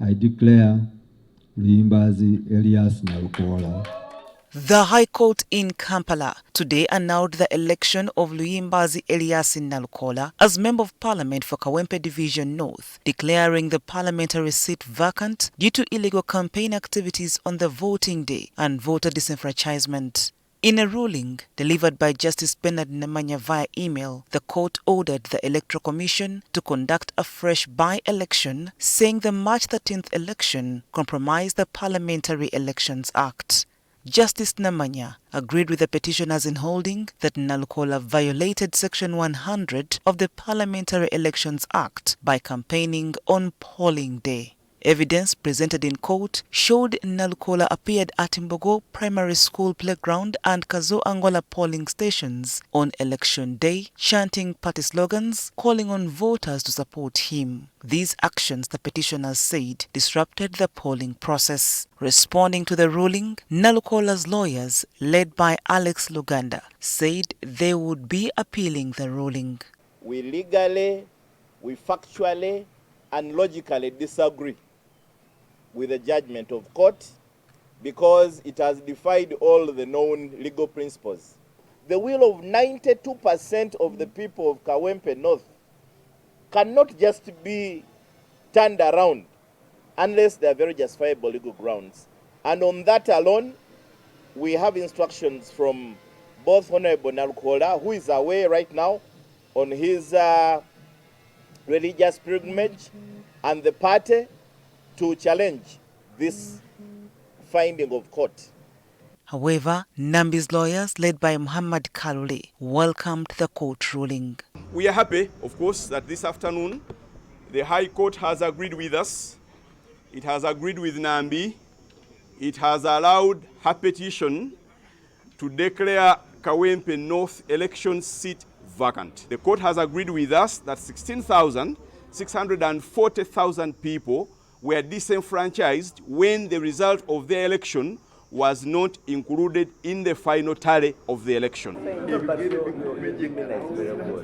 I declare Luyimbazi Erias Nalukoola. The High Court in Kampala today annulled the election of Luyimbazi Erias Nalukoola as Member of Parliament for Kawempe Division North, declaring the parliamentary seat vacant due to illegal campaign activities on the voting day and voter disenfranchisement. In a ruling delivered by Justice Bernard Namanya via email, the court ordered the Electoral Commission to conduct a fresh by-election, saying the March 13th election compromised the Parliamentary Elections Act. Justice Namanya agreed with the petitioners in holding that Nalukoola violated Section 100 of the Parliamentary Elections Act by campaigning on polling day. Evidence presented in court showed Nalukoola appeared at Mbogo Primary School playground and Kazo Angola polling stations on election day, chanting party slogans, calling on voters to support him. These actions, the petitioners said, disrupted the polling process. Responding to the ruling, Nalukoola's lawyers, led by Alex Luganda, said they would be appealing the ruling. We legally, we factually, and logically disagree with the judgment of court because it has defied all the known legal principles. The will of 92% of the people of Kawempe North cannot just be turned around unless there are very justifiable legal grounds. And on that alone, we have instructions from both Honorable Nalukoola, who is away right now on his religious pilgrimage, and the party to challenge this finding of court. However, Nambi's lawyers, led by Muhammad Kalule, welcomed the court ruling. We are happy, of course, that this afternoon the High Court has agreed with us. It has agreed with Nambi. It has allowed her petition to declare Kawempe North election seat vacant. The court has agreed with us that 16,640,000 people were disenfranchised when the result of the election was not included in the final tally of the election.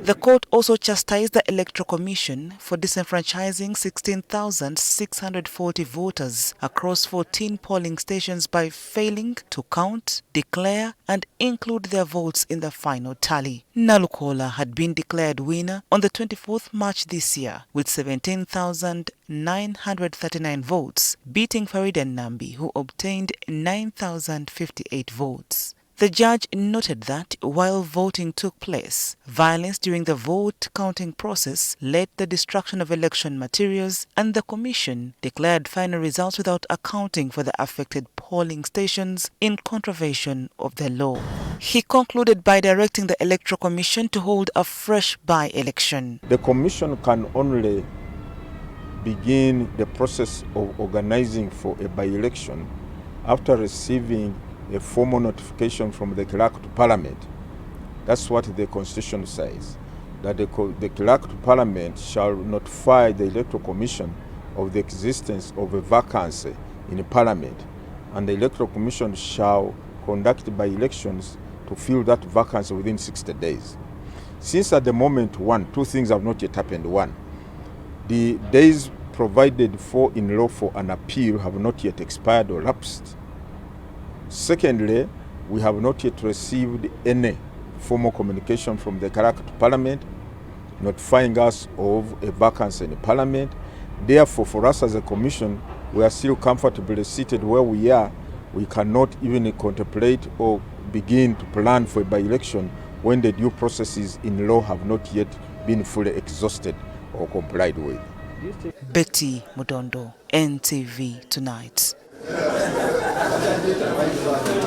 The court also chastised the Electoral Commission for disenfranchising 16,640 voters across 14 polling stations by failing to count, declare and include their votes in the final tally. Nalukoola had been declared winner on the 24th March this year with 17,939 votes, beating Faridah Nambi, who obtained 9,058 votes. The judge noted that while voting took place, violence during the vote counting process led to the destruction of election materials, and the commission declared final results without accounting for the affected polling stations in contravention of the law. He concluded by directing the Electoral Commission to hold a fresh by-election. The commission can only begin the process of organizing for a by-election after receiving a formal notification from the clerk to parliament. That's what the constitution says, that the clerk to parliament shall notify the Electoral Commission of the existence of a vacancy in parliament, and the Electoral Commission shall conduct by-elections to fill that vacancy within 60 days. Since at the moment, two things have not yet happened. One, the days provided for in law for an appeal have not yet expired or lapsed. Secondly, we have not yet received any formal communication from the clerk to parliament notifying us of a vacancy in parliament. Therefore, for us as a commission, we are still comfortably seated where we are. We cannot even contemplate or begin to plan for a by-election when the due processes in law have not yet been fully exhausted or complied with. Betty Mudondo, NTV Tonight.